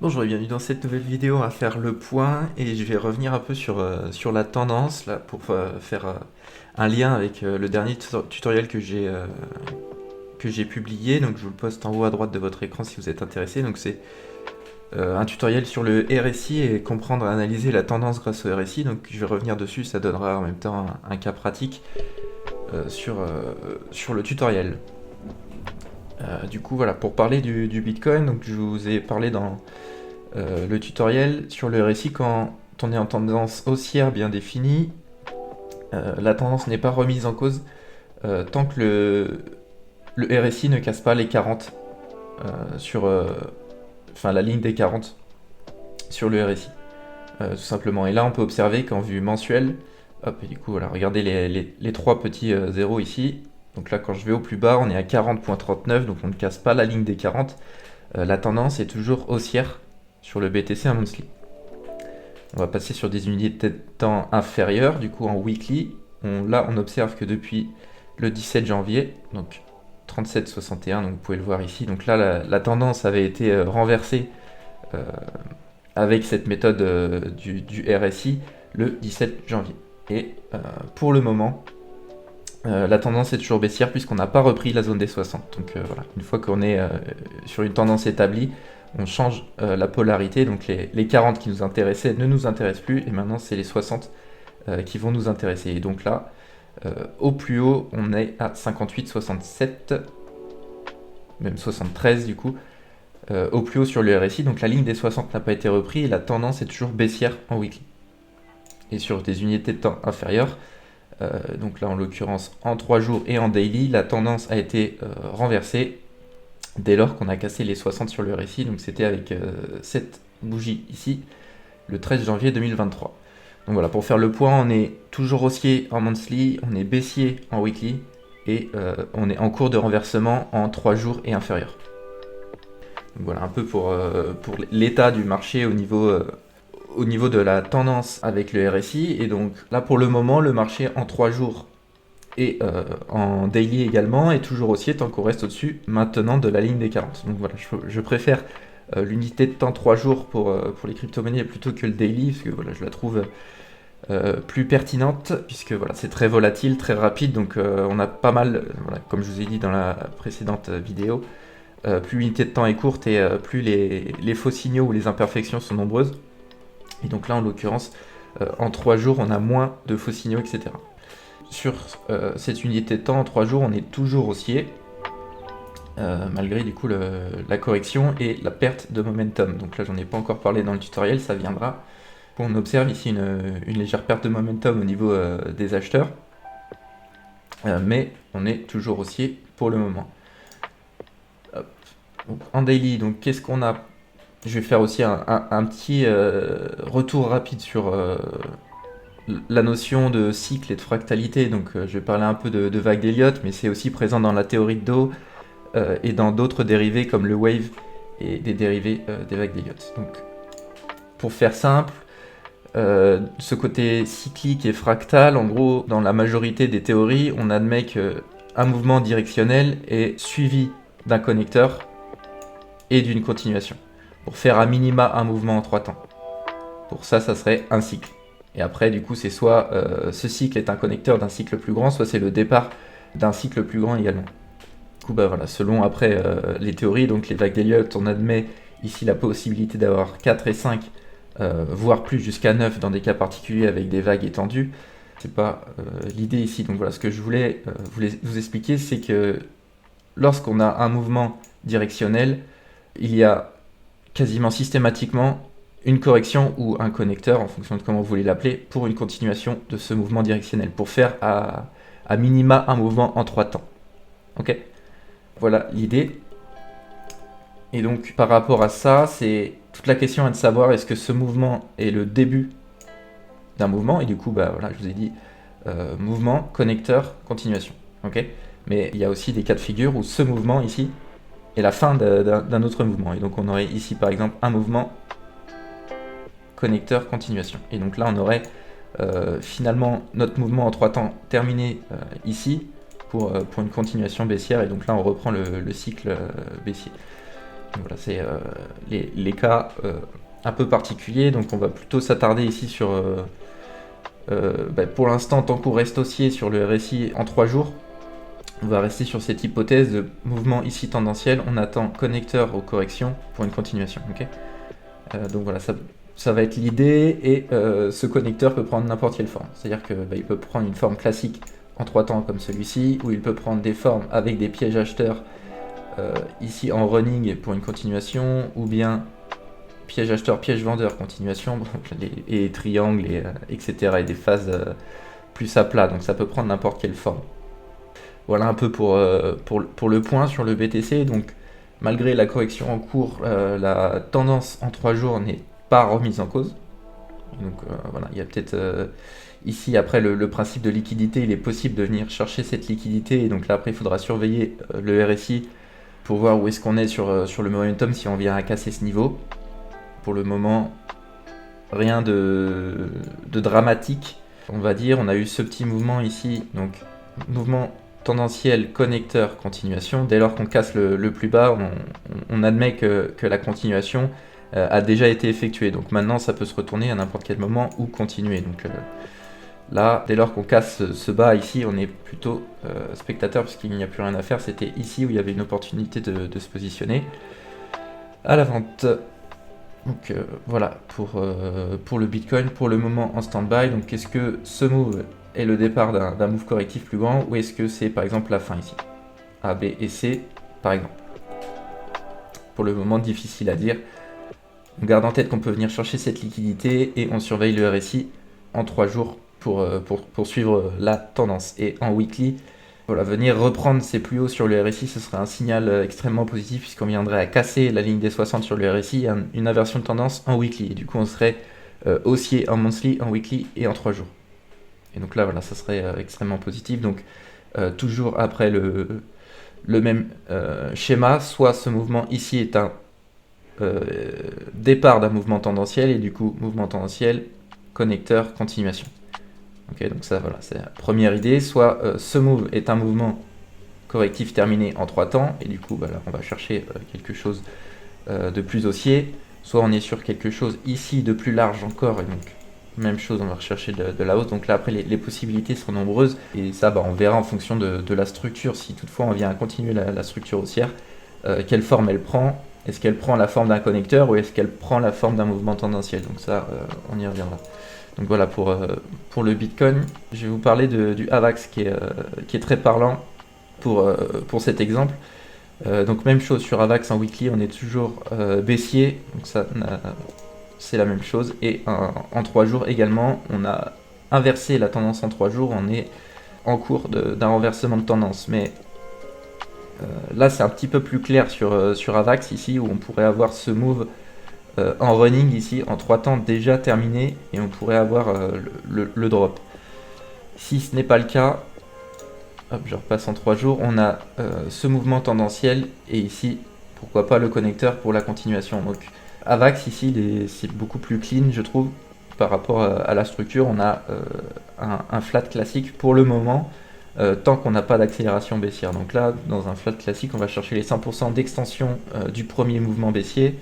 Bonjour et bienvenue dans cette nouvelle vidéo. On va faire le point et je vais revenir un peu sur la tendance là, pour faire un lien avec le dernier tutoriel que j'ai publié. Donc je vous le poste en haut à droite de votre écran si vous êtes intéressé. Donc c'est un tutoriel sur le RSI et comprendre et analyser la tendance grâce au RSI. Donc je vais revenir dessus, ça donnera en même temps un cas pratique sur le tutoriel. Du coup voilà, pour parler du Bitcoin, donc je vous ai parlé dans le tutoriel sur le RSI. Quand on est en tendance haussière bien définie, la tendance n'est pas remise en cause tant que le RSI ne casse pas les 40 sur la ligne des 40 sur le RSI, tout simplement. Et là on peut observer qu'en vue mensuelle, hop, et du coup voilà, regardez les trois petits zéros ici. Donc là quand je vais au plus bas on est à 40.39, donc on ne casse pas la ligne des 40. La tendance est toujours haussière sur le BTC en monthly. On va passer sur des unités de temps inférieures, du coup en weekly. Là, on observe que depuis le 17 janvier, donc 37,61, donc vous pouvez le voir ici. Donc là, la tendance avait été renversée avec cette méthode du RSI le 17 janvier. Et pour le moment, la tendance est toujours baissière puisqu'on n'a pas repris la zone des 60. Donc voilà, une fois qu'on est sur une tendance établie, on change la polarité, donc les 40 qui nous intéressaient ne nous intéressent plus, et maintenant c'est les 60 qui vont nous intéresser. Et donc là, au plus haut, on est à 58,67, même 73 du coup, au plus haut sur le RSI, donc la ligne des 60 n'a pas été reprise, et la tendance est toujours baissière en weekly. Et sur des unités de temps inférieures, donc là en l'occurrence en 3 jours et en daily, la tendance a été renversée, dès lors qu'on a cassé les 60 sur le RSI, donc c'était avec cette bougie ici, le 13 janvier 2023. Donc voilà, pour faire le point, on est toujours haussier en monthly, on est baissier en weekly, et on est en cours de renversement en 3 jours et inférieur. Donc voilà un peu pour l'état du marché au niveau de la tendance avec le RSI. Et donc là pour le moment, le marché en 3 jours et en daily également est toujours haussier tant qu'on reste au-dessus maintenant de la ligne des 40. Donc voilà, je préfère l'unité de temps 3 jours pour les crypto-monnaies plutôt que le daily, parce que voilà, je la trouve plus pertinente, puisque voilà, c'est très volatile, très rapide, donc on a pas mal, voilà, comme je vous ai dit dans la précédente vidéo, plus l'unité de temps est courte et plus les faux signaux ou les imperfections sont nombreuses. Et donc là en l'occurrence, en 3 jours on a moins de faux signaux, etc. Sur cette unité de temps en 3 jours, on est toujours haussier, malgré du coup la correction et la perte de momentum. Donc là, j'en ai pas encore parlé dans le tutoriel, ça viendra. On observe ici une légère perte de momentum au niveau des acheteurs, mais on est toujours haussier pour le moment. Hop. Donc, en daily, donc qu'est-ce qu'on a? Je vais faire aussi un petit retour rapide sur la notion de cycle et de fractalité. Donc je vais parler un peu de vague d'Elliott, mais c'est aussi présent dans la théorie de Dow et dans d'autres dérivés comme le wave et des dérivés des vagues d'Elliott. Donc pour faire simple, ce côté cyclique et fractal, en gros, dans la majorité des théories, on admet qu'un mouvement directionnel est suivi d'un connecteur et d'une continuation, pour faire à minima un mouvement en 3 temps. Pour ça, ça serait un cycle. Et après, du coup, c'est soit ce cycle est un connecteur d'un cycle plus grand, soit c'est le départ d'un cycle plus grand également. Du coup, bah voilà, selon après les théories, donc les vagues d'Elliott, on admet ici la possibilité d'avoir 4 et 5, voire plus jusqu'à 9 dans des cas particuliers avec des vagues étendues. C'est pas l'idée ici. Donc voilà, ce que je voulais vous expliquer, c'est que lorsqu'on a un mouvement directionnel, il y a quasiment systématiquement une correction ou un connecteur, en fonction de comment vous voulez l'appeler, pour une continuation de ce mouvement directionnel, pour faire à minima un mouvement en 3 temps. Ok ? Voilà l'idée. Et donc par rapport à ça, c'est toute la question est de savoir est-ce que ce mouvement est le début d'un mouvement, et du coup bah voilà, je vous ai dit mouvement, connecteur, continuation. Ok ? Mais il y a aussi des cas de figure où ce mouvement ici est la fin d'un autre mouvement. Et donc on aurait ici par exemple un mouvement, connecteur, continuation. Et donc là on aurait finalement notre mouvement en 3 temps terminé ici pour une continuation baissière, et donc là on reprend le cycle baissier. Donc voilà, c'est les cas un peu particuliers, donc on va plutôt s'attarder ici sur, pour l'instant, tant qu'on reste haussier sur le RSI en 3 jours, on va rester sur cette hypothèse de mouvement ici tendanciel, on attend connecteur aux corrections pour une continuation. Okay, donc voilà, ça va être l'idée, et ce connecteur peut prendre n'importe quelle forme. C'est-à-dire qu'il peut prendre une forme classique en 3 temps comme celui-ci, ou il peut prendre des formes avec des pièges acheteurs ici en running pour une continuation, ou bien piège acheteur, piège vendeur, continuation, et triangles, etc. et des phases plus à plat, donc ça peut prendre n'importe quelle forme. Voilà un peu pour le point sur le BTC. Donc malgré la correction en cours, la tendance en 3 jours n'est pas remise en cause. Donc voilà, il y a peut-être ici après le principe de liquidité, il est possible de venir chercher cette liquidité, et donc là après il faudra surveiller le RSI pour voir où est-ce qu'on est sur le momentum, si on vient à casser ce niveau. Pour le moment, rien de dramatique, on va dire. On a eu ce petit mouvement ici, donc mouvement tendanciel, connecteur, continuation. Dès lors qu'on casse le plus bas, on admet que la continuation a déjà été effectuée. Donc maintenant, ça peut se retourner à n'importe quel moment ou continuer. Donc là, dès lors qu'on casse ce bas ici, on est plutôt spectateur, puisqu'il n'y a plus rien à faire. C'était ici où il y avait une opportunité de se positionner à la vente. Donc voilà pour le Bitcoin, pour le moment en stand-by. Donc est-ce que ce move est le départ d'un move correctif plus grand, ou est-ce que c'est par exemple la fin ici, A, B et C par exemple? Pour le moment, difficile à dire. On garde en tête qu'on peut venir chercher cette liquidité, et on surveille le RSI en 3 jours pour suivre la tendance. Et en weekly, voilà, venir reprendre ces plus hauts sur le RSI, ce serait un signal extrêmement positif, puisqu'on viendrait à casser la ligne des 60 sur le RSI, une inversion de tendance en weekly. Et du coup, on serait haussier en monthly, en weekly et en 3 jours. Et donc là, voilà, ça serait extrêmement positif. Donc toujours après le même schéma, soit ce mouvement ici est un départ d'un mouvement tendanciel, et du coup, mouvement tendanciel, connecteur, continuation. Ok, donc ça, voilà, c'est la première idée. Soit ce move est un mouvement correctif terminé en 3 temps, et du coup, voilà, on va chercher quelque chose de plus haussier. Soit on est sur quelque chose ici de plus large encore, et donc même chose, on va rechercher de la hausse. Donc là, après, les possibilités sont nombreuses, et ça, on verra en fonction de la structure. Si toutefois on vient à continuer la structure haussière, quelle forme elle prend. Est-ce qu'elle prend la forme d'un connecteur, ou est-ce qu'elle prend la forme d'un mouvement tendanciel? Donc ça, on y reviendra. Donc voilà pour le Bitcoin. Je vais vous parler du AVAX qui est très parlant pour cet exemple. Donc même chose sur AVAX en weekly, on est toujours baissier, donc ça c'est la même chose. Et en 3 jours également, on a inversé la tendance en 3 jours, on est en cours d'un renversement de tendance. Mais là c'est un petit peu plus clair sur AVAX ici, où on pourrait avoir ce move en running ici en 3 temps déjà terminé, et on pourrait avoir le drop. Si ce n'est pas le cas, hop, je repasse en 3 jours, on a ce mouvement tendanciel, et ici pourquoi pas le connecteur pour la continuation. Donc AVAX ici c'est beaucoup plus clean, je trouve, par rapport à la structure. On a un flat classique pour le moment, tant qu'on n'a pas d'accélération baissière. Donc là, dans un flat classique, on va chercher les 100% d'extension du premier mouvement baissier.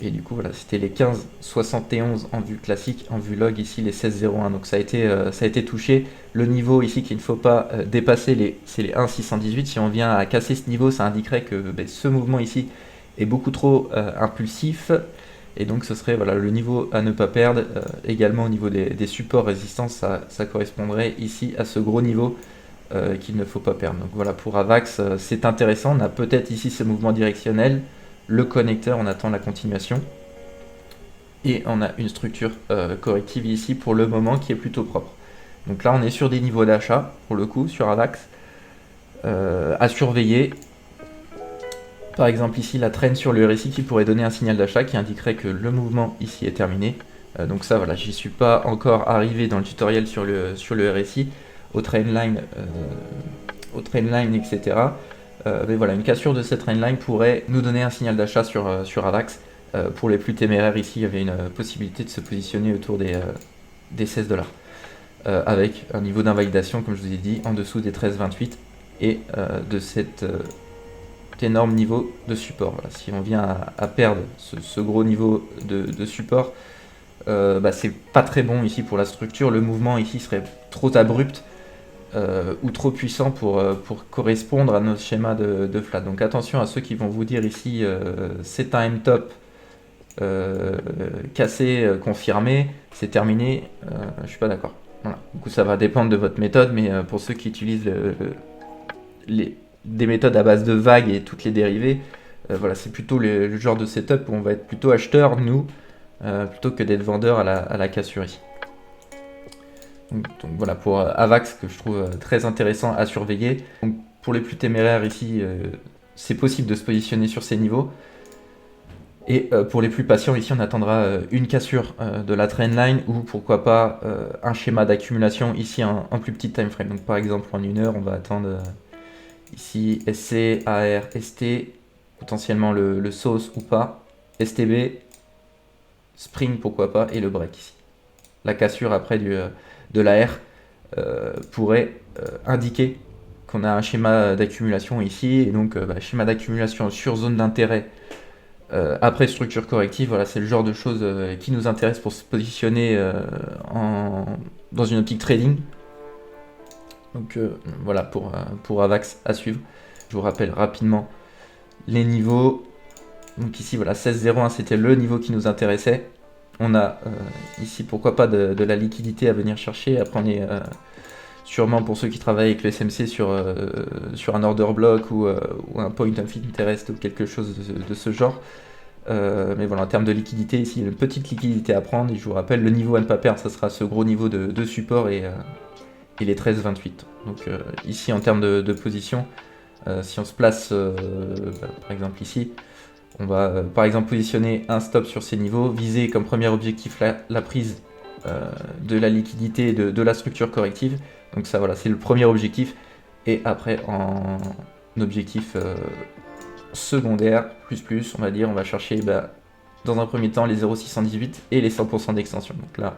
Et du coup, voilà, c'était les 15,71 en vue classique, en vue log ici les 16,01. Donc ça a été touché. Le niveau ici qu'il ne faut pas dépasser, c'est les 1,618. Si on vient à casser ce niveau, ça indiquerait que ce mouvement ici est beaucoup trop impulsif. Et donc ce serait, voilà, le niveau à ne pas perdre. Également au niveau des supports résistance, ça correspondrait ici à ce gros niveau qu'il ne faut pas perdre. Donc voilà, pour AVAX, c'est intéressant. On a peut-être ici ce mouvement directionnel. Le connecteur, on attend la continuation. Et on a une structure corrective ici pour le moment qui est plutôt propre. Donc là, on est sur des niveaux d'achat, pour le coup, sur AVAX, à surveiller. Par exemple, ici, la traîne sur le RSI qui pourrait donner un signal d'achat qui indiquerait que le mouvement ici est terminé. Donc ça, voilà, j'y suis pas encore arrivé dans le tutoriel sur le RSI, au trendline, etc. Mais voilà, une cassure de cette trendline pourrait nous donner un signal d'achat sur AVAX Pour les plus téméraires ici, il y avait une possibilité de se positionner autour des 16 $, avec un niveau d'invalidation, comme je vous ai dit, en dessous des 13,28 et de cet énorme niveau de support. Voilà, si on vient à perdre ce gros niveau de support, c'est pas très bon ici pour la structure. Le mouvement ici serait trop abrupt ou trop puissant pour correspondre à notre schéma de flat. Donc attention à ceux qui vont vous dire ici c'est un M-top cassé, confirmé, c'est terminé. Je suis pas d'accord. Voilà. Du coup, ça va dépendre de votre méthode, mais pour ceux qui utilisent des méthodes à base de vagues et toutes les dérivées, voilà, c'est plutôt le genre de setup où on va être plutôt acheteur, nous, plutôt que d'être vendeur à la cassure ici. Donc voilà pour Avax, que je trouve très intéressant à surveiller. Donc, pour les plus téméraires ici, c'est possible de se positionner sur ces niveaux. Et pour les plus patients, ici on attendra une cassure de la trendline ou pourquoi pas un schéma d'accumulation ici en plus petit time frame. Donc par exemple en 1 heure, on va attendre ici SC, AR, ST, potentiellement le sauce ou pas, STB, Spring pourquoi pas, et le break ici. La cassure après de l'AR pourrait indiquer qu'on a un schéma d'accumulation ici, et donc schéma d'accumulation sur zone d'intérêt après structure corrective. Voilà, c'est le genre de choses qui nous intéresse pour se positionner dans une optique trading. Donc voilà pour Avax à suivre. Je vous rappelle rapidement les niveaux. Donc ici voilà, 16,01 c'était le niveau qui nous intéressait. On a ici pourquoi pas de la liquidité à venir chercher. Après on est sûrement, pour ceux qui travaillent avec le SMC, sur un order block ou un point of interest ou quelque chose de ce genre. Mais voilà, en termes de liquidité, ici il y a une petite liquidité à prendre. Et je vous rappelle, le niveau à ne pas perdre, ça sera ce gros niveau de support et les 13,28. Donc ici en termes de position, si on se place par exemple ici, on va par exemple positionner un stop sur ces niveaux, viser comme premier objectif la prise de la liquidité et de la structure corrective. Donc ça voilà, c'est le premier objectif. Et après en objectif secondaire, on va dire, on va chercher dans un premier temps les 0,618 et les 100% d'extension. Donc là,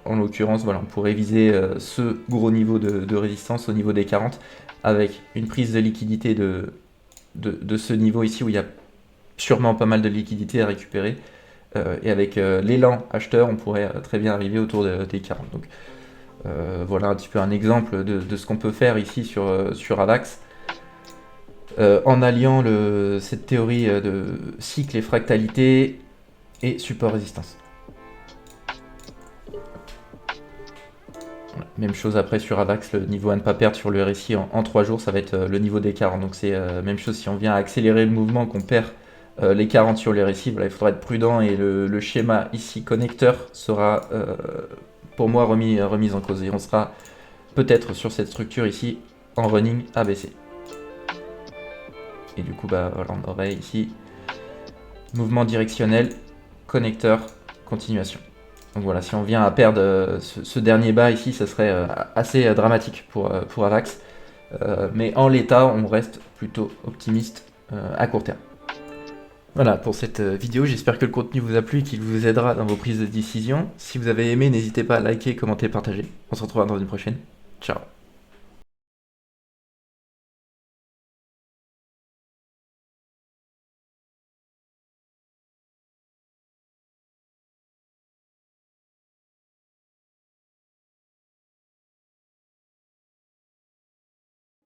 en l'occurrence, voilà, on pourrait viser ce gros niveau de résistance au niveau des 40 avec une prise de liquidité de ce niveau ici où il y a sûrement pas mal de liquidité à récupérer. Et avec l'élan acheteur, on pourrait très bien arriver autour des 40. Donc voilà un petit peu un exemple de ce qu'on peut faire ici sur Avax. En alliant cette théorie de cycle et fractalité et support-résistance. Voilà. Même chose après sur Avax, le niveau à ne pas perdre sur le RSI en 3 jours, ça va être le niveau des 40. Donc c'est même chose si on vient accélérer le mouvement, qu'on perd les 40 sur le RSI, voilà, il faudra être prudent et le schéma ici connecteur sera pour moi remis en cause. Et on sera peut-être sur cette structure ici en running ABC. Et du coup, voilà, on aurait ici mouvement directionnel, connecteur, continuation. Donc voilà, si on vient à perdre ce dernier bas ici, ça serait assez dramatique pour Avax. Mais en l'état, on reste plutôt optimiste à court terme. Voilà pour cette vidéo, j'espère que le contenu vous a plu et qu'il vous aidera dans vos prises de décision. Si vous avez aimé, n'hésitez pas à liker, commenter, partager. On se retrouvera dans une prochaine. Ciao.